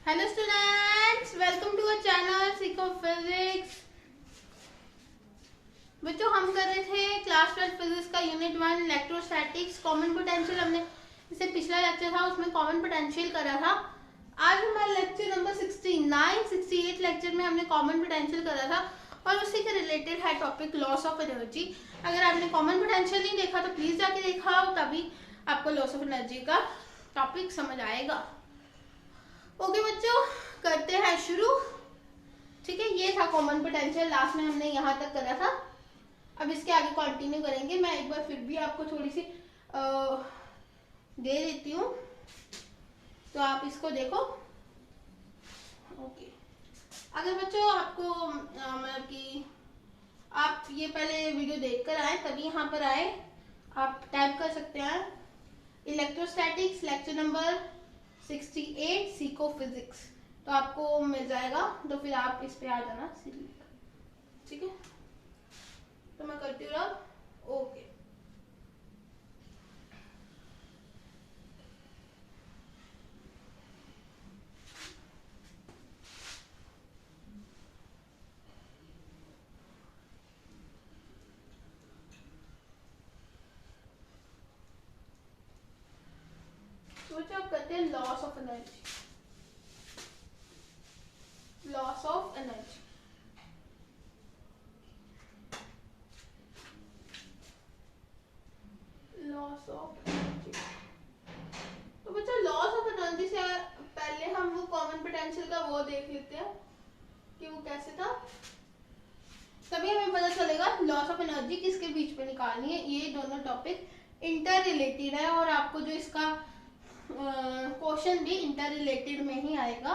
Hello students, welcome to our channel सीखो physics. बच्चों, हम कर रहे थे क्लास 12 फिजिक्स का यूनिट 1 इलेक्ट्रोस्टैटिक्स कॉमन पोटेंशियल। हमने इससे पिछला लेक्चर था उसमें कॉमन पोटेंशियल करा था। आज हमारा लेक्चर नंबर 69 68 लेक्चर में हमने कॉमन पोटेंशियल करा था और उसी के रिलेटेड है टॉपिक लॉस ऑफ एनर्जी। अगर आपने कॉमन पोटेंशियल नहीं देखा तो प्लीज जाके देखा हो, तभी आपको लॉस ऑफ एनर्जी का टॉपिक समझ आएगा। ओके बच्चों, करते हैं शुरू। ठीक है, ये था कॉमन पोटेंशियल, लास्ट में हमने यहाँ तक करा था। अब इसके आगे कंटिन्यू करेंगे। मैं एक बार फिर भी आपको थोड़ी सी दे देती हूँ तो आप इसको देखो। ओके, अगर बच्चों आपको मतलब कि आप ये पहले वीडियो देखकर आए तभी यहाँ पर आए, आप टाइप कर सकते हैं इलेक्ट्रोस्टैटिक्स लेक्चर नंबर 68 सीखो फिजिक्स, तो आपको मिल जाएगा। तो फिर आप इस पे आ जाना सीधे। ठीक है, तो मैं करती हूँ अब। ओके, तो बच्चों आप करते हैं loss of energy. Loss of energy, loss of energy. तो बच्चों लॉस ऑफ एनर्जी से पहले हम वो कॉमन पोटेंशियल का वो देख लेते हैं कि वो कैसे था, तभी हमें पता चलेगा लॉस ऑफ एनर्जी किसके बीच में निकालनी है। ये दोनों टॉपिक इंटर रिलेटेड है और आपको जो इसका क्वेश्चन भी इंटर रिलेटेड में ही आएगा।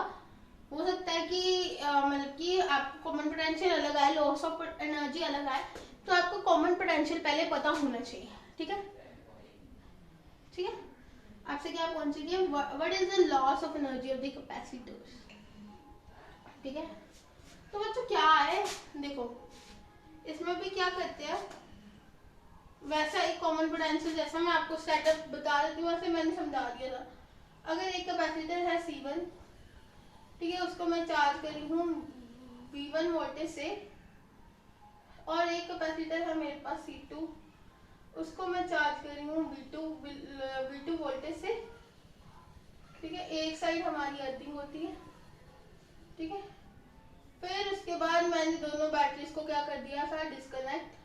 हो सकता है कि मतलब कि आपको कॉमन पोटेंशियल अलग आए, लॉस ऑफ एनर्जी अलग आए, तो आपको कॉमन पोटेंशियल पहले पता होना चाहिए। ठीक है, ठीक है। आपसे क्या पूछ रही है, what is the loss of energy of the capacitors. ठीक है, तो बच्चों क्या है, देखो इसमें भी क्या करते हैं वैसा एक कॉमन पोटेंशियल जैसा मैं आपको सेटअप बता देती हूँ, वैसे मैंने समझा दिया था। अगर एक कैपेसिटर है C1, ठीक है, उसको मैं चार्ज करी हूँ V1 वोल्टेज से, और एक कैपेसिटर है मेरे पास C2, उसको मैं चार्ज करी हूँ V2 वोल्टेज से। ठीक है, एक साइड हमारी अर्थिंग होती है। ठीक है, फिर उसके बाद मैंने दोनों बैटरीज को क्या कर दिया था, डिस्कनेक्ट।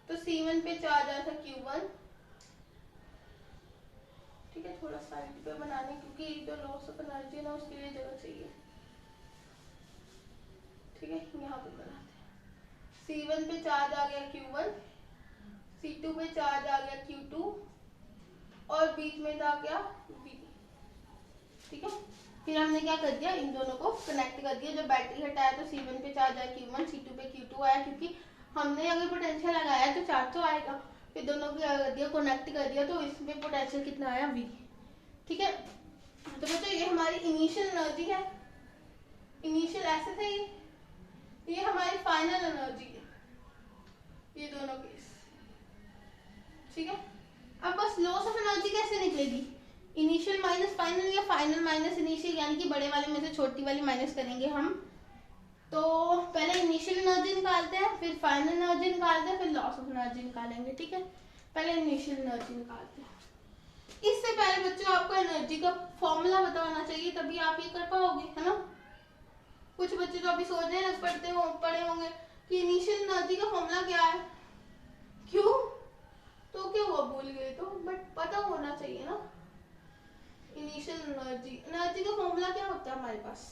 तो C1 पे चार्ज आया था Q1। ठीक है, थोड़ा साइड पे बनाने क्योंकि जो लॉस ऑफ एनर्जी है ना उसके लिए जगह चाहिए। ठीक है, यहाँ पे बनाते हैं। C1 पे चार्ज आ गया Q1, C2 पे चार्ज आ गया Q2 और बीच में था क्या V। ठीक है, फिर हमने क्या कर दिया, इन दोनों को कनेक्ट कर दिया। जब बैटरी हटाया तो C1 पे चार्ज आया Q1, C2 पे Q2 आया, क्योंकि हमने अगर पोटेंशियल लगाया तो चार्ज तो आएगा। फिर दोनों को क्या कर दिया, कनेक्ट कर दिया, तो इसमें पोटेंशियल कितना आया, V। ठीक है, तो बच्चों ये हमारी इनिशियल एनर्जी है। इनिशियल ऐसे थे, ये हमारी फाइनल एनर्जी है, ये दोनों केस। ठीक है, अब बस लॉस ऑफ एनर्जी कैसे निकलेगी, इनिशियल माइनस फाइनल या फाइनल माइनस इनिशियल, यानी कि बड़े वाले में से छोटी वाली माइनस करेंगे हम। तो पहले इनिशियल एनर्जी निकालते हैं, फिर फाइनल एनर्जी निकालते हैं, फिर लॉस ऑफ एनर्जी निकालेंगे। ठीक है, पहले इनिशियल एनर्जी निकालते हैं। इससे पहले बच्चों आपको एनर्जी का फॉर्मूला पता होना चाहिए, तभी आप ये कर पाओगे, है ना। कुछ बच्चे तो अभी सोच रहे पढ़े होंगे कि इनिशियल एनर्जी का फॉर्मूला क्या है, क्यों तो क्या हुआ भूल गए, तो बट पता होना चाहिए ना। इनिशियल एनर्जी का फॉर्मूला क्या होता है हमारे पास,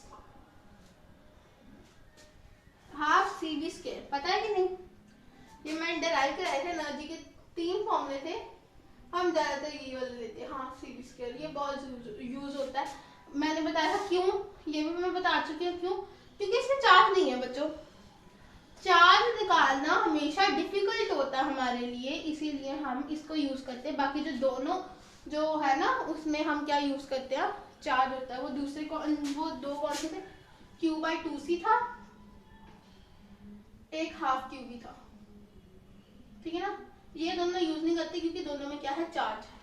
हाफ CV²। पता है कि नहीं, ये मैं डराइव कराए थे। एनर्जी के 3 फॉर्मूले थे, हम ज्यादातर ये वाले लेते हैं, हाफ CV²। ये बहुत यूज होता है, मैंने बताया था क्यों, ये भी मैं बता चुकी हूँ क्यों, क्योंकि इसमें चार्ज नहीं है बच्चों। चार्ज निकालना हमेशा डिफिकल्ट होता है हमारे लिए, इसीलिए हम इसको यूज करते हैं। बाकी जो दोनों जो है ना उसमें हम क्या यूज करते हैं, चार्ज होता है। वो दूसरे को वो दो कौन से थे, Q/2C था, एक हाफ QV था। ठीक है ना, ये दोनों यूज नहीं करते क्योंकि दोनों में क्या है, चार्ज है।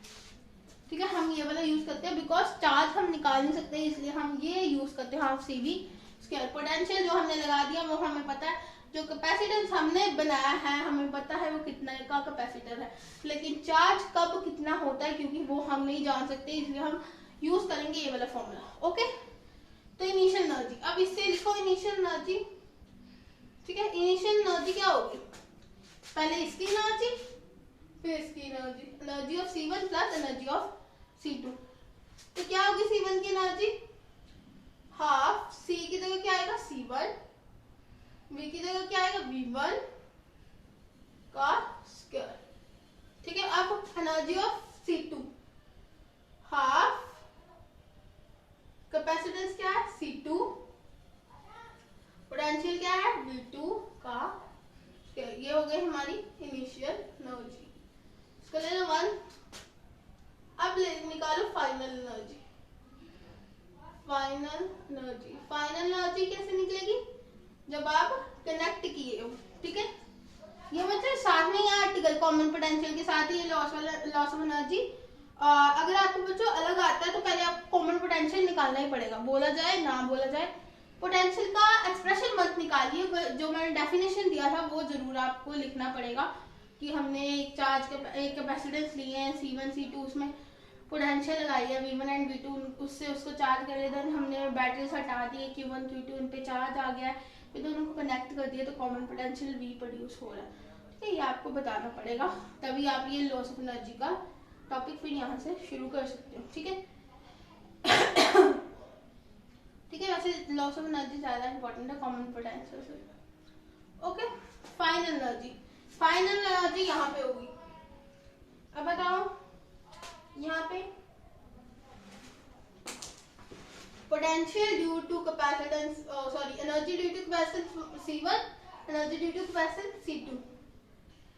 ठीक है, हम ये वाला यूज करते हैं बिकॉज चार्ज हम निकाल नहीं सकते, इसलिए हम ये यूज करते हैं half C V square. Potential जो हमने लगा दिया वो हमें पता है, जो कैपेसिटेंस हमने बनाया है हमें पता है वो कितना का कैपेसिटर है, लेकिन चार्ज कब कितना होता है क्योंकि वो हम नहीं जान सकते, इसलिए हम यूज करेंगे ये वाला फॉर्मूला। ओके, तो इनिशियल एनर्जी, अब इससे लिखो इनिशियल एनर्जी। ठीक है, इनिशियल एनर्जी क्या होगी, पहले इसकी एनर्जी फिर इसकी energy, energy of C1 plus energy of C2। तो क्या होगी C1 की एनर्जी, हाफ C की जगह क्या आएगा C1, V की जगह क्या आएगा V1 का स्क्वायर। ठीक है, अब energy of C2, half capacitance क्या है C2, पोटेंशियल क्या है V2 का स्क्वायर। ये हो गई हमारी इनिशियल एनर्जी, इसको ले लो 1। अब निकालो final energy. Final energy, final energy कैसे निकलेगी, जब आप कनेक्ट किए हो। ठीक है, ये मतलब साथ में यहाँ आर्टिकल कॉमन पोटेंशियल के साथ ही ये लॉस ऑफ एनर्जी। अगर आपको बच्चों अलग आता है तो पहले आपको कॉमन पोटेंशियल निकालना ही पड़ेगा, बोला जाए ना बोला जाए। पोटेंशियल का एक्सप्रेशन मत निकालिए, जो मैंने डेफिनेशन दिया था वो जरूर आपको लिखना पड़ेगा कि हमने एक चार्ज के एक कैपेसिटेंस लिए हैं C1 C2, उसमें पोटेंशियल लगाई है V1 एंड V2, उससे उसको चार्ज कर दिया, देन हमने बैटरी हटा दी Q1 Q2, उन पे चार्ज आ गया है, फिर दोनों को कनेक्ट कर दिया तो कॉमन पोटेंशियल V प्रोड्यूस हो रहा है। ठीक है, ये आपको बताना पड़ेगा, तभी आप ये लॉस ऑफ एनर्जी का टॉपिक फिर यहाँ से शुरू कर सकते हो। ठीक है ठीक है, वैसे लॉस ऑफ एनर्जी ज्यादा इंपॉर्टेंट है कॉमन पोटेंशियल से। Okay, final energy, final energy यहाँ पे होगी। अब बताओ यहाँ पे potential due to capacitance, sorry energy due to capacitance C1, energy due to capacitance C2।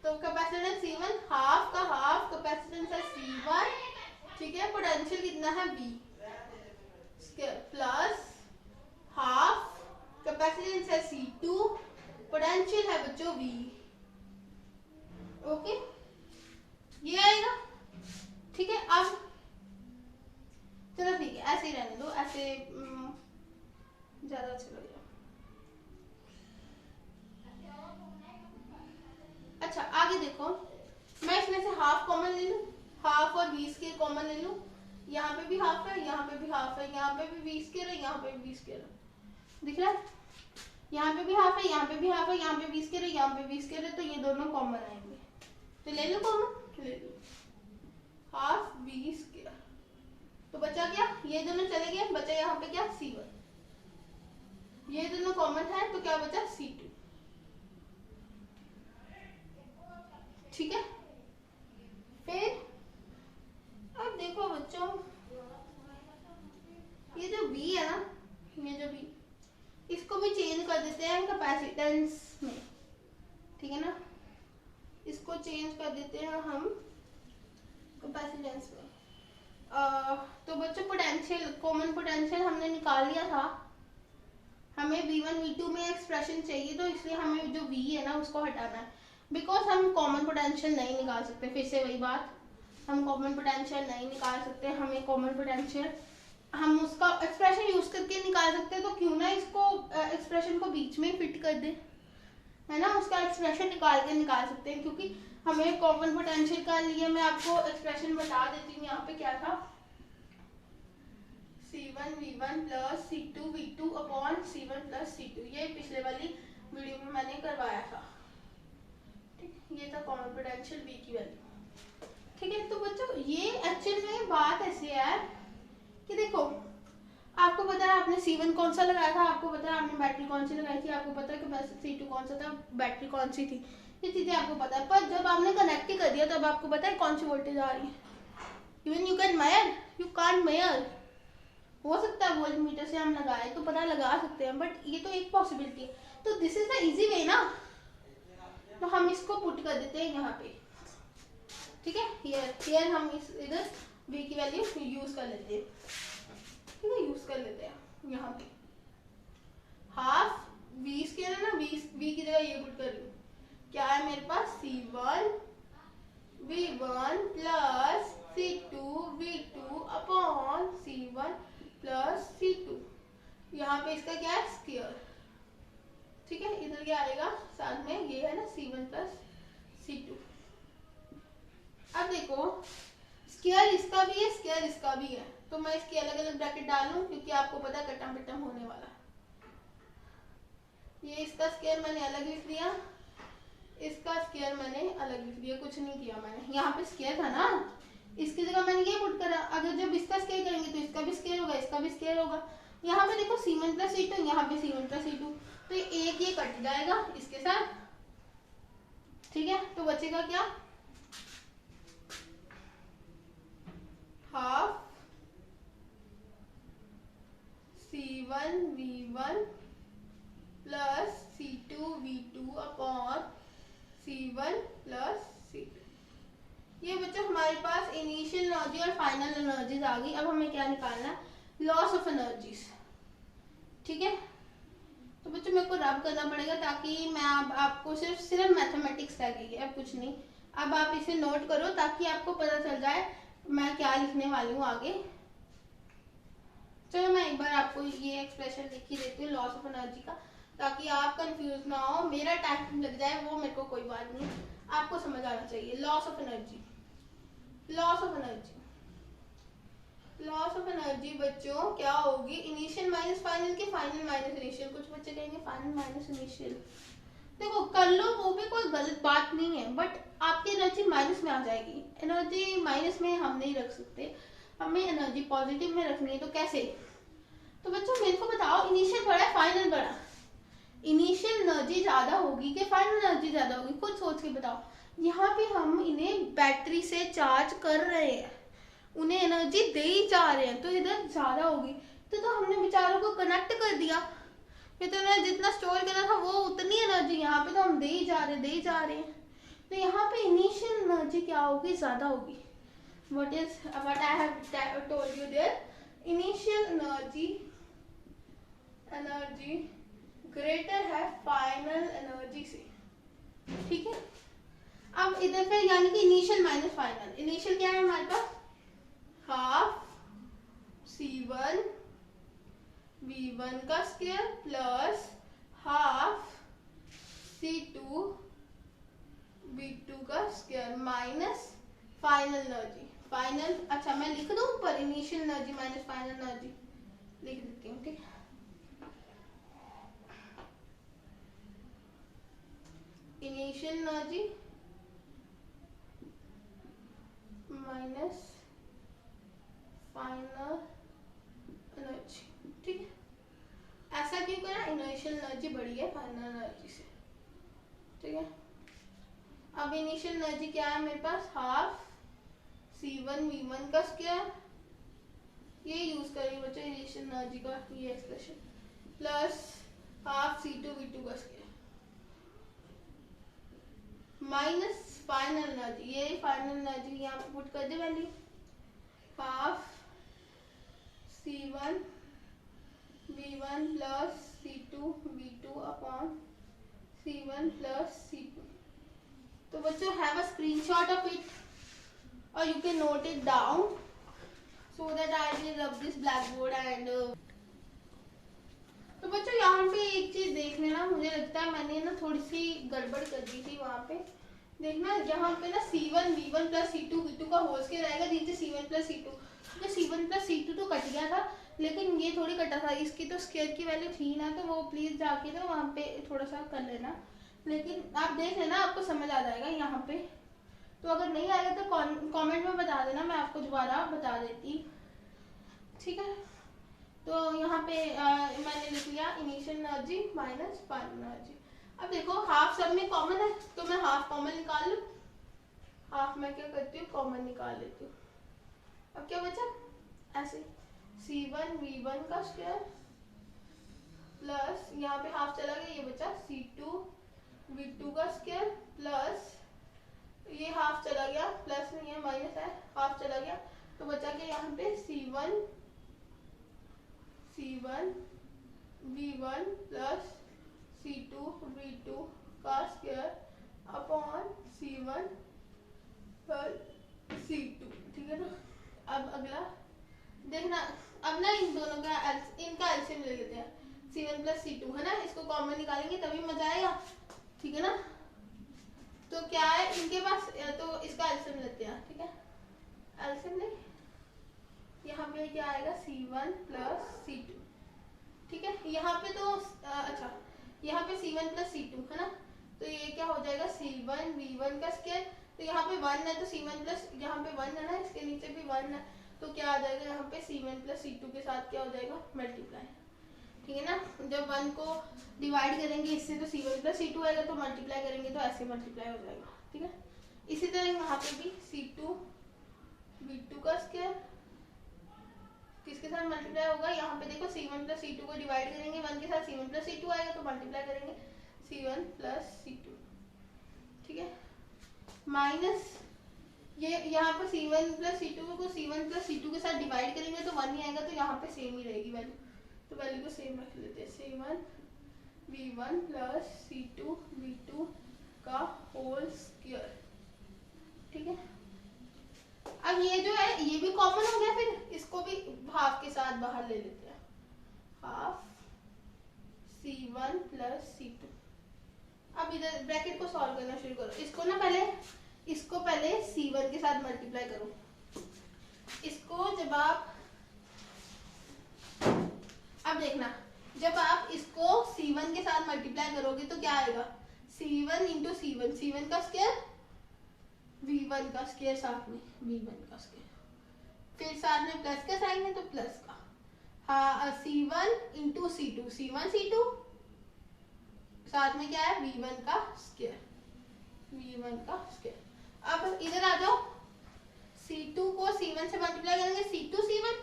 तो कैपेसिटेंस C1 हाफ का हाफ कैपेसिटेंस है C1, ठीक है, पोटेंशियल कितना है V प्लस हाफ कैपेसिटेंस है C2, पोटेंशियल है बच्चों V। ओके, ये आएगा। ठीक है, अब चलो ठीक है ऐसे ही रहने दो, ऐसे ज्यादा अच्छा लगेगा। अच्छा आगे देखो, मैं इसमें से हाफ कॉमन ले लूं, हाफ और 20 के कॉमन ले लूं, यहाँ पे भी हाफ है, यहाँ पे भी हाफ है, यहाँ पे भी 20 के रहे, यहाँ पे भी 20 के रहे, दिख रहा है, यहाँ पे भी हाफ है, यहाँ पे भी हाफ है, यहाँ पे 20 के रहे, यहाँ पे 20 के रहे, तो ये दोनों कॉमन आएंगे, तो ले लो कॉमन, ले लो हाफ 20 के, तो बचा क्या, ये दोनों चले गए, बचा यहाँ पे क्या C1, ये दोनों कॉमन है तो क्या बचा C2। ठीक है, फिर अब देखो बच्चों, ये जो B है ना, ये जो B, इसको भी चेंज कर देते हैं कैपेसिटेंस में। ठीक है ना, इसको चेंज कर देते हैं हम कैपेसिटेंस में। तो बच्चों पोटेंशियल, कॉमन पोटेंशियल हमने निकाल लिया था, हमें V1 V2 में एक्सप्रेशन चाहिए, तो इसलिए हमें जो V है ना उसको हटाना है, बिकॉज हम कॉमन पोटेंशियल नहीं निकाल सकते। फिर से वही बात, हम कॉमन पोटेंशियल नहीं निकाल सकते, हमें कॉमन पोटेंशियल हम उसका एक्सप्रेशन यूज करके निकाल सकते हैं, तो क्यों ना इसको एक्सप्रेशन को बीच में फिट कर दे, है ना, उसका एक्सप्रेशन निकाल के निकाल सकते हैं, क्योंकि हमें कॉमन पोटेंशियल का लिए मैं आपको एक्सप्रेशन बता देती हूँ। यहाँ पे क्या था, C1 V1 plus C2 V2 upon C1 plus C2, ये पिछले वाली वीडियो में मैंने करवाया था। ठीक, ये था कॉमन पोटेंशियल V की वैल्यू। ठीक है, तो बच्चों ये एक्चुअल में बात ऐसी है कि देखो, आपको पता है आपने C1 कौन सा लगाया था, आपको पता है आपने बैटरी कौन सी लगाई थी, आपको पता है कि C2 कौन सा था, बैटरी कौन सी थी, ये चीजें आपको पता है, पर जब आपने कनेक्ट कर दिया तब आपको पता है कौन सी वोल्टेज आ रही है। Even you can measure, you can't measure, हो सकता है वोल्ट मीटर से हम लगाए तो पता लगा सकते हैं, बट ये तो एक पॉसिबिलिटी है, तो this is the easy way ना, तो हम इसको पुट कर देते हैं यहाँ पे। ठीक है, हियर हम इस इधर V की वैल्यू यूज कर लेते हैं। ठीक है, यूज कर लेते हैं यहाँ पे, हाफ 20 के ना, 20 V की जगह ये पुट कर लूँ, क्या है मेरे पास C1 V1 plus C2V2 upon C1 plus C2। यहाँ पे इसका क्या है, स्क्वायर। ठीक है, इधर क्या आएगा साथ में, ये है ना C1 प्लस C2। अब देखो स्क्वायर इसका भी है, स्क्वायर इसका भी है, तो मैं इसकी अलग अलग ब्रैकेट डालूं क्योंकि आपको पता है कटम पिटम होने वाला। ये इसका स्क्वायर मैंने अलग लिख दिया, इसका स्क्वायर मैंने अलग लिख दिया, कुछ नहीं किया मैंने। यहाँ पे स्क्वायर था ना, इसकी जगह मैंने ये पुट करा। अगर जब इसका स्क्वायर करेंगे तो इसका भी स्क्वायर होगा, इसका भी स्क्वायर होगा। यहाँ पे देखो C1 प्लस C2, यहाँ पे C1 प्लस C2, तो एक ये कट जाएगा इसके साथ। ठीक है, तो बचेगा क्या, half C1V1 plus C2V2 upon C1 plus C2। ये बच्चों हमारे पास इनिशियल एनर्जी और फाइनल एनर्जीज आ गई। अब हमें क्या निकालना है, लॉस ऑफ एनर्जीज। ठीक है, तो बच्चों मेरे को रब करना पड़ेगा ताकि मैं आपको सिर्फ मैथमेटिक्स रह गई है, अब कुछ नहीं। अब आप इसे नोट करो ताकि आपको पता चल जाए मैं क्या लिखने वाली हूँ आगे। चलो मैं एक बार आपको ये एक्सप्रेशन लिख ही देती हूँ लॉस ऑफ एनर्जी का, ताकि आप कंफ्यूज ना हो। मेरा टाइम लग जाए वो मेरे को कोई बात नहीं, आपको समझ आना चाहिए। Loss of energy, loss of energy, loss of energy बच्चों क्या होगी, इनिशियल माइनस फाइनल के फाइनल माइनस इनिशियल। कुछ बच्चे कहेंगे फाइनल माइनस इनिशियल, देखो कर लो, वो भी कोई गलत बात नहीं है, बट आपकी एनर्जी माइनस में आ जाएगी। एनर्जी माइनस में हम नहीं रख सकते, हमें एनर्जी पॉजिटिव में रखनी है। तो कैसे, तो बच्चों मेरे को बताओ इनिशियल बड़ा है फाइनल बड़ा, इनिशियल एनर्जी ज्यादा होगी कि फाइनल एनर्जी ज्यादा होगी, खुद सोच के बताओ। यहाँ पे हम इन्हें बैटरी से चार्ज कर रहे हैं, उन्हें एनर्जी दे ही जा रहे हैं, तो इधर ज्यादा होगी। तो हमने बेचारों को कनेक्ट कर दिया, फिर तो जितना स्टोर करना था वो उतनी एनर्जी यहाँ पे तो हम दे ही जा रहे हैं। तो यहाँ पे इनिशियल एनर्जी क्या होगी, ज्यादा होगी। what I have told you there, initial energy greater है फाइनल एनर्जी से। ठीक है, अब इधर पे यानी कि इनिशियल माइनस फाइनल, इनिशियल क्या है हमारे पास, हाफ C1 V1 का square plus half C2 V2 का square minus final energy. Final, अच्छा मैं लिख दूं ऊपर initial energy minus final energy लिख देती हूँ। ठीक, initial energy minus final energy. ठीक है, ऐसा क्यों करा, इनिशियल एनर्जी बड़ी है फाइनल एनर्जी से। ठीक है, अब इनिशियल एनर्जी क्या है मेरे पास, हाफ C1 V1 का स्क्वायर, ये यूज करेंगे बच्चों इनिशियल एनर्जी का ये expression, plus half C2 V2 का स्क्वायर माइनस फाइनल एनर्जी, ये फाइनल एनर्जी यहाँ पे पुट कर दे value, half C1 V1 plus C2 V2 upon C1 plus C2। तो बच्चों have a screenshot of it or you can note it down so that I will rub this blackboard and तो बच्चों यहाँ पे एक चीज देख लेना, मुझे लगता है मैंने ना थोड़ी सी गड़बड़ कर दी थी वहाँ पे। देखना यहाँ पे ना C1 V1 plus C2 V2 का होल स्क्वायर आएगा, नीचे C1 प्लस C2। तो C1 प्लस C2 तो कट गया था, लेकिन ये थोड़ी कटा था, इसकी तो स्क्वायर की वैल्यू थी ना, तो वो प्लीज जाके ना वहाँ पे थोड़ा सा कर लेना। लेकिन आप देख लेना, आपको समझ आ जाएगा यहाँ पे। तो अगर नहीं आएगा तो कमेंट में बता देना, मैं आपको दोबारा बता देती। ठीक है, तो यहाँ पे मैंने लिख लिया initial energy minus final energy. अब देखो हाफ सब में कॉमन है, तो मैं हाफ कॉमन निकाल लूँ, हाफ मैं क्या करती हूँ कॉमन निकाल लेती हूँ। अब क्या बचा, ऐसे C1 V1 का स्क्वायर प्लस यहाँ पे हाफ चला गया, ये बचा C2 V2 का स्क्वायर प्लस ये हाफ चला गया, प्लस नहीं है माइनस है, हाफ चला गया, तो बचा के यहाँ पे C1 V1 plus C2 V2 का स्क्वायर अपॉन C1 C2, ठीक है ना। अब अगला देखना, अब ना इन दोनों का इनका एलसीएम ले लेते हैं। C1 प्लस C2 है ना, इसको कॉमन निकालेंगे तभी मजा आएगा, ठीक है ना। तो क्या है इनके पास, तो इसका एलसीएम लेते हैं, ठीक है। एलसीएम ले, यहाँ पे क्या आएगा C1 प्लस C2, ठीक है। यहाँ पे तो अच्छा, यहाँ पे C1 प्लस C2 है ना, तो ये क्या हो जाएगा C1 V1 का स्क्वायर। तो यहाँ पे 1 है तो C1 प्लस, यहाँ पे 1 है ना, इसके नीचे भी 1 है, तो क्या आ जाएगा यहाँ पे C1 प्लस C2 के साथ क्या हो जाएगा मल्टीप्लाई, ठीक है ना। जब 1 को डिवाइड करेंगे इससे तो C1 प्लस C2 आएगा, तो मल्टीप्लाई करेंगे तो ऐसे मल्टीप्लाई हो जाएगा, ठीक है। इसी तरह यहाँ पे भी C2 V2 का स्क्वायर किसके साथ मल्टीप्लाई होगा, यहाँ पे देखो C1 प्लस C2 को डिवाइड करेंगे 1 के साथ, C1 प्लस C2 आएगा तो मल्टीप्लाई करेंगे C1 प्लस C2, ठीक है। माइनस ये यहाँ पर C1 प्लस C2 को C1 प्लस C2 के साथ डिवाइड करेंगे तो 1 ही आएगा, तो यहाँ पे सेम ही रहेगी वैल्यू, तो वैल्यू को सेम रख लेते हैं। C1 V1 plus C2 V2 का होल स्क्वायर, ठीक है। अब ये जो है ये भी कॉमन हो गया, फिर इसको भी हाफ के साथ बाहर ले लेते हैं, हाफ C1 प्लस C2। अब इधर ब्रैकेट को सॉल्व करना शुरू करो, इसको पहले C1 के साथ मल्टीप्लाई करो। इसको जब आप, अब देखना, जब आप इसको C1 के साथ मल्टीप्लाई करोगे तो क्या आएगा C1 इंटू C1, C1 का स्क्वायर V1 का स्क्वायर साथ में V1 का स्क्वायर, फिर साथ में प्लस का साइन है तो प्लस का, हाँ C1 into C2, C1 C2 साथ में क्या है V1 का स्क्वायर, V1 का स्क्वायर। अब इधर आ जाओ, C2 को C1 से मल्टीप्लाई करेंगे C2 C1,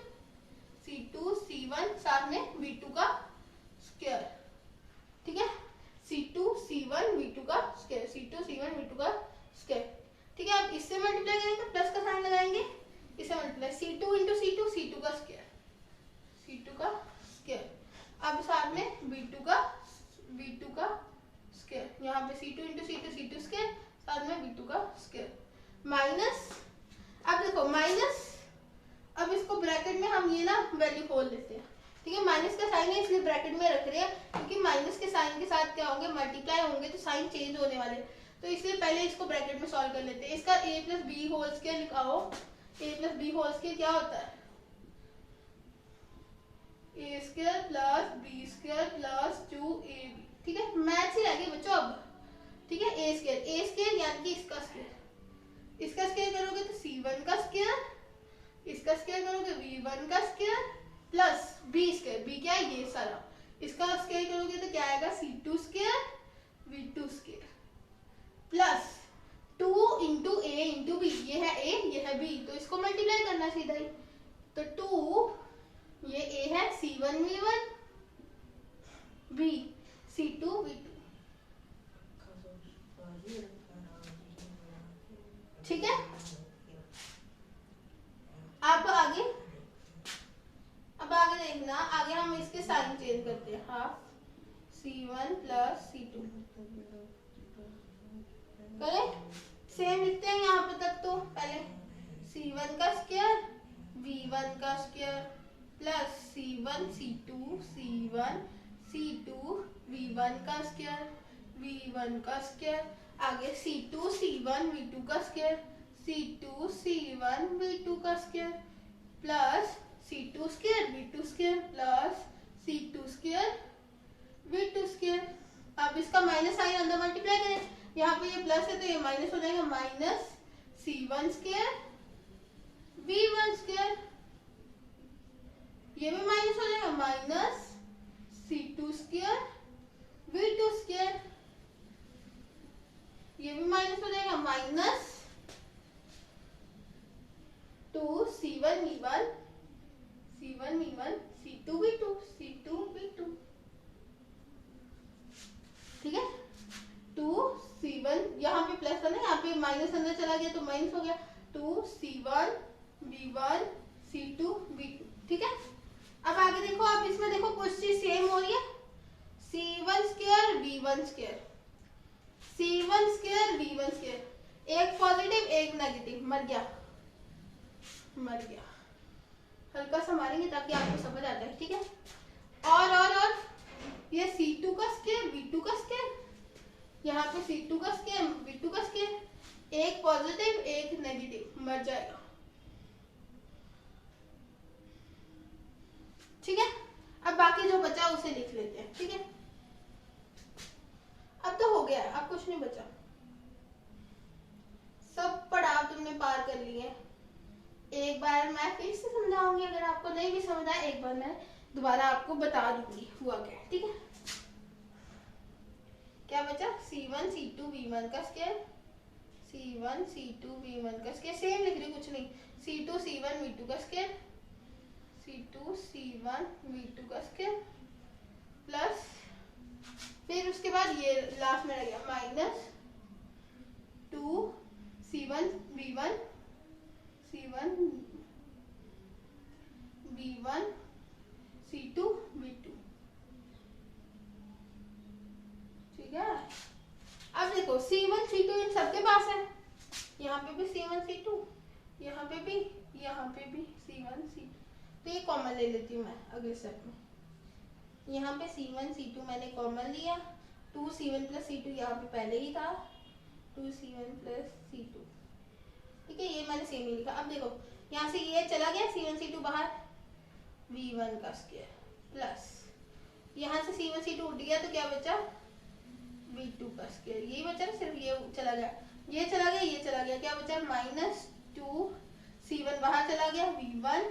C2 C1 साथ में V2 का स्क्वायर, ठीक है। C2 C1 V2 का स्क्वायर, C2 C1 V2 का स्क्वायर, ठीक है। अब इससे मल्टीप्लाई करेंगे प्लस का साइन लगाएंगे, इसे multiply C2 into C2, C2 का स्क्वायर, C2 का स्क्वायर। अब साथ में V2 का स्क्वायर, यहाँ पे C2 into C2, C2 square साथ में V2 का स्क्वायर, माइनस, अब देखो माइनस, अब इसको ब्रैकेट में हम ये ना वैल्यू खोल लेते हैं, ठीक है। माइनस का साइन है इसलिए ब्रैकेट में रख रहे हैं, क्योंकि माइनस के साइन के साथ क्या होंगे मल्टीप्लाई होंगे तो साइन चेंज होने वाले, तो इसलिए पहले इसको ब्रैकेट में सॉल्व कर लेते हैं। इसका a plus B whole square लिखाओ, a plus B whole square क्या होता है a square plus B square plus 2ab, ठीक है। मैथ्स ही रह गई बच्चों अब, ठीक है। a स्क्वायर यानी कि इसका स्क्वायर करोगे तो C1 का स्क्वायर, इसका स्क्वायर करोगे V1 का square plus b square, b क्या है ये सारा, इसका स्क्वायर करोगे तो क्या आएगा C2 square V2 square plus 2 into a into b, ये है a ये है b, तो इसको मल्टीप्लाई करना सीधा ही, तो 2 ये a है C1 V1 b C2 V2, ठीक है। अब आगे देखना, आगे हम इसके साइन चेंज करते हैं, हाफ C1 प्लस C2 करें, सेम लिखते हैं यहाँ पे तक। तो पहले C1 का स्क्वायर V1 का square plus C1 C2 C1 C2 V1 का स्क्वायर V1 का स्क्वायर, आगे C2 C1 V2 का स्क्वायर C2 C1 V2 का square plus C2 square V2 square plus C2 square V2 square. अब इसका minus sign अंदर multiply करें, यहाँ पे ये प्लस है तो ये माइनस हो जाएगा, minus C1 square V1 square, ये भी माइनस हो जाएगा, minus C2 square V2 square, ये भी माइनस हो जाएगा, minus 2 C1 V1 C2 V2 ठीक है। 2 C1 यहाँ पे प्लस था ना, यहाँ पे माइनस अंदर चला गया तो माइनस हो गया, 2 C1 V1 C2 V2, ठीक है। अब आगे देखो, अब इसमें देखो कुछ चीज सेम हो रही है, C1 square V1 square, C1 square V1 square, एक पॉजिटिव एक नेगेटिव, मर गया, मर गया। हल्का सा मारेंगे ताकि आपको समझ आ जाए, ठीक है। और ये C2 का स्केयर, V2 का स्केयर, यहाँ पे C2 का स्केयर, V2 का स्केयर, एक पॉजिटिव एक नेगेटिव, मर जाएगा, ठीक है। अब बाकी जो बचा उसे लिख लेते हैं, ठीक है। अब तो हो गया है, अब कुछ नहीं बचा, सब पड़ाव तुमने पार कर लिए। एक बार मैं फिर से समझाऊंगी, अगर आपको नहीं भी समझ आए एक बार मैं दोबारा आपको बता दूंगी हुआ क्या, ठीक है। क्या बचा, C1 C2 V1 का स्केयर, C1 C2 V1 का स्केयर, सेम लिख रही कुछ नहीं, C2 C1 V2 का स्केयर, C2 C1 V2 का स्केयर प्लस, फिर उसके बाद ये लास्ट में रह गया minus 2 C1 V1 C1 V1 C2 V2, ठीक है। अब देखो C1 C2 इन सबके पास है, यहाँ पे भी C1 C2, यहाँ पे भी C1 C2, तो ये कॉमन ले लेती हूँ मैं अगले स्टेप में। यहाँ पे C1 C2 मैंने कॉमन लिया, 2 C1 प्लस C2 यहाँ पे पहले ही था, 2 C1 प्लस C2, ठीक है, ये मैंने सेम ही लिखा। अब देखो यहाँ से ये चला गया, C1 C2 बाहर, V1 का स्क्वायर प्लस यहाँ से C1 C2 उठ गया तो क्या बचा, V2 का स्क्वायर, यही बचा ना, सिर्फ ये चला गया, ये चला गया, ये चला गया, क्या बचा माइनस 2 C1 बाहर चला गया, V1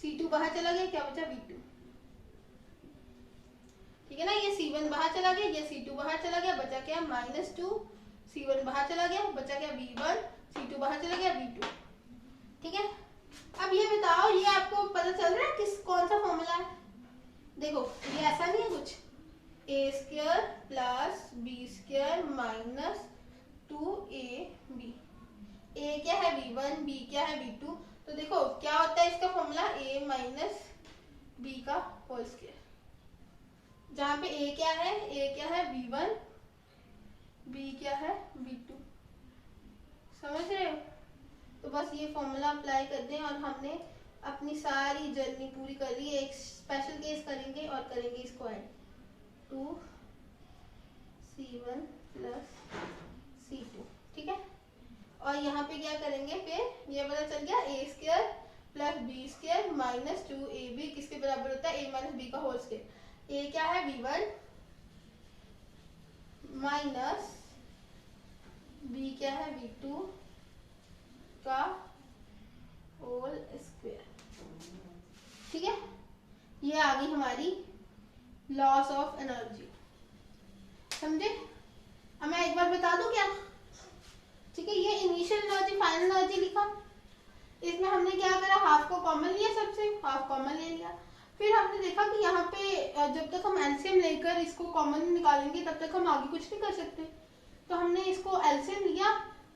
C2 बाहर चला गया, क्या बचा V2, ठीक है ना। ये C1 बाहर चला गया, ये C2 बाहर चला गया, बचा क्या माइनस 2 C1 बाहर चला गया, बचा क्या V1 C2 बाहर चला गया V2, ठीक है। अब ये बताओ, ये आपको पता चल रहा है किस कौन सा फॉर्मूला है। देखो ये ऐसा नहीं है कुछ, A square plus B square minus 2ab, A क्या है V1, बी क्या है V2, तो देखो क्या होता है इसका फॉर्मूला, a माइनस बी का होल स्क्वायर, जहाँ पे a क्या है V1, b क्या है V2, समझ रहे हो। तो बस ये फॉर्मूला अप्लाई कर दें और हमने अपनी सारी जर्नी पूरी कर ली। एक स्पेशल केस करेंगे और करेंगे इसको ऐड, 2 C1 प्लस C2, ठीक है। और यहाँ पे क्या करेंगे, फिर ये पता चल गया a square plus B square minus 2ab किसके बराबर होता है, a माइनस बी का होल स्क्वायर, a क्या है V1 माइनस b क्या है V2 का होल स्क्वायर, ठीक है। ये आ गई हमारी लॉस ऑफ एनर्जी, समझे। अब मैं एक बार बता दूं क्या, ठीक है। ये इनिशियल एनर्जी फाइनल एनर्जी लिखा, इसमें हमने क्या करा, हाफ को कॉमन लिया, सबसे हाफ कॉमन ले लिया, फिर हमने देखा कि यहाँ पे जब तक हम एलसीएम लेकर इसको कॉमन निकालेंगे तब तक हम आगे कुछ नहीं कर सकते, तो हमने इसको एलसीएम लिया,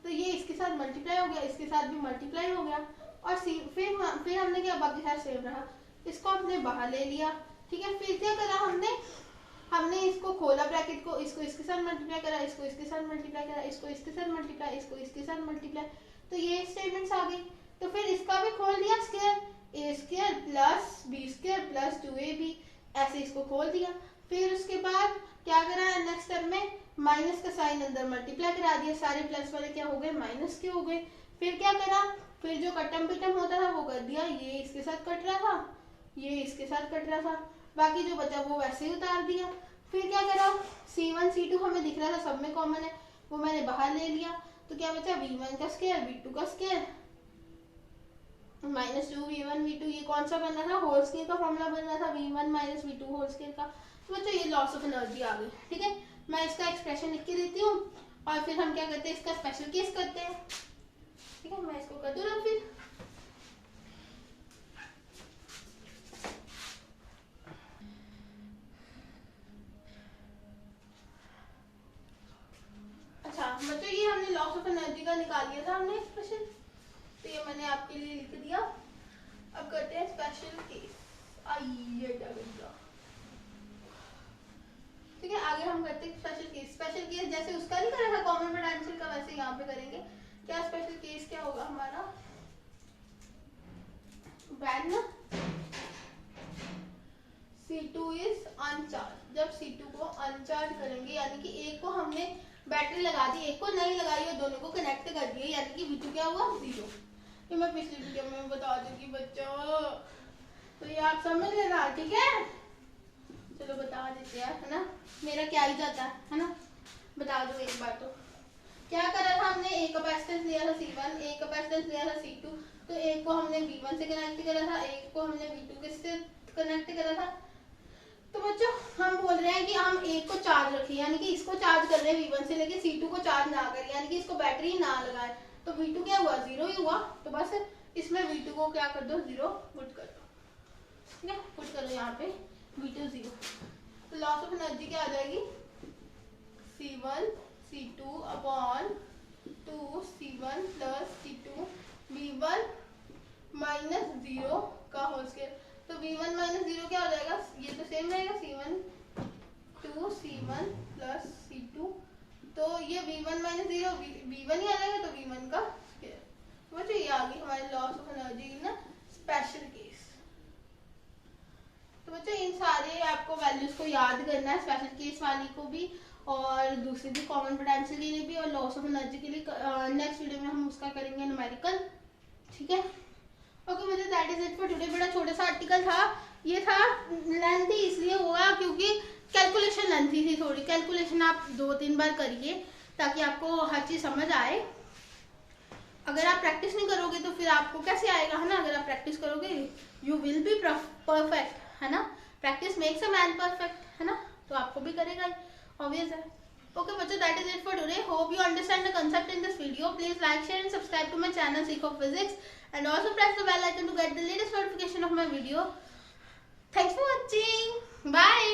तो ये इसके साथ मल्टीप्लाई हो गया, इसके साथ भी मल्टीप्लाई हो गया, और फिर हमने क्या, बाकी सारा सेम रहा, इसको हमने बाहर ले लिया, ठीक है। फिर क्या करा हमने इसको खोला ब्रैकेट को, इसको इसके साथ मल्टीप्लाई करा, इसको इसके साथ मल्टीप्लाई करा, इसको इसके साथ मल्टीप्लाई, इसको इसके साथ मल्टीप्लाई, तो ये स्टेटमेंट्स आ गई। तो फिर इसका भी खोल दिया square, a square plus b square plus 2ab, ऐसे इसको खोल दिया। फिर उसके बाद क्या करा, नेक्स्ट स्टेप में माइनस का साइन अंदर मल्टीप्लाई करा दिया, सारे प्लस वाले क्या हो गए, माइनस के हो गए। फिर क्या करा, फिर जो कटम पिटम होता था वो कर दिया, ये इसके साथ कट रहा था, ये इसके साथ कट रहा था, बाकी जो बचा वो वैसे ही उतार दिया। फिर क्या करा, C1 C2 हमें दिख रहा था सब में कॉमन है, वो मैंने बाहर ले लिया, तो क्या बचा V1 का स्क्वायर V2 का स्क्वायर माइनस 2 V1 V2, ये कौन सा बनना था, होल स्क्वायर का फॉर्मूला बनना था, V1 minus V2 whole square का। तो बच्चों ये लॉस ऑफ एनर्जी आ गई, ठीक है। मैं इसका एक्सप्रेशन लिख के देती हूँ और फिर हम क्या करते हैं, इसका स्पेशल केस करते हैं, ठीक है। मैं इसको कर दूँ ना फिर, अच्छा बच्चों ये हमने लॉस ऑफ एनर्जी का निकाल लिया था हमने एक्सप्रेशन, तो ये मैंने आपके लिए लिख दिया। अब करते हैं स्पेशल केस, आइए क्या करता, ठीक है। आगे हम करते हैं स्पेशल केस। स्पेशल केस जैसे उसका नहीं करा था कॉमन पोटेंशियल का, वैसे यहाँ पे करेंगे। क्या स्पेशल केस क्या होगा हमारा, when C2 is अनचार्ज। जब C2 को अनचार्ज करेंगे यानी कि एक को हमने बैटरी लगा दी, एक को नहीं लगाई और दोनों को कनेक्ट कर दिया, यानी कि V2 क्या हुआ 0। ये मैं पिछली वीडियो में बता दूंगी बच्चों, तो ये आप समझ लेना, ठीक है। चलो बता देते हैं, है ना, मेरा क्या ही जाता है ना, बता दो एक बार। तो क्या करा था हमने, एक कैपेसिटेंस लिया था C1, एक कैपेसिटेंस लिया था C2, तो एक को हमने V1 से कनेक्ट करा था, एक को हमने V2 से कनेक्ट करा था। तो बच्चों हम बोल रहे हैं कि हम एक को चार्ज रखें, यानी कि इसको चार्ज कर रहे हैं V1 से, लेकिन C2 को चार्ज ना करें, यानी कि इसको बैटरी ना लगाए, तो V2 क्या हुआ 0 ही हुआ। तो बस इसमें V2 को क्या कर दो 0 पुट कर दो, ठीक है, पुट करो यहाँ पे V2 0। तो लॉस ऑफ एनर्जी क्या आ जाएगी, C1 C2 upon 2 C1 plus C2 V1 minus 0 का होल स्क्वायर। तो V1 माइनस 0 क्या हो जाएगा, ये तो सेम रहेगा C1 2 C1 प्लस C2, तो ये V1 माइनस 0 V1 ही आ जाएगा, तो V1 का स्क्वायर। तो बच्चों ये आ गई हमारी loss of energy in special case. तो बच्चों इन सारे आपको वैल्यूज को याद करना है, स्पेशल केस वाली को भी और दूसरी भी, कॉमन पोटेंशियल के लिए भी और लॉस ऑफ एनर्जी के लिए। नेक्स्ट वीडियो में हम उसका करेंगे न्यूमेरिकल, ठीक है। ओके मुझे that is it for today. बड़ा छोटा सा आर्टिकल था, ये था लेंथी इसलिए हुआ क्योंकि कैलकुलेशन लेंथी थी थोड़ी। कैलकुलेशन आप 2-3 बार करिए ताकि आपको हर चीज समझ आए। अगर आप प्रैक्टिस नहीं करोगे तो फिर आपको कैसे आएगा, है ना। अगर आप प्रैक्टिस करोगे यू विल बी परफेक्ट, है ना। Practice makes a man perfect, है ना, तो आपको भी करेगा, ऑब्वियस है। Okay, bachcho, that is it for today. Hope you understand the concept in this video. Please like, share and subscribe to my channel Seek of Physics, and also press the bell icon to get the latest notification of my video. Thanks for watching. Bye.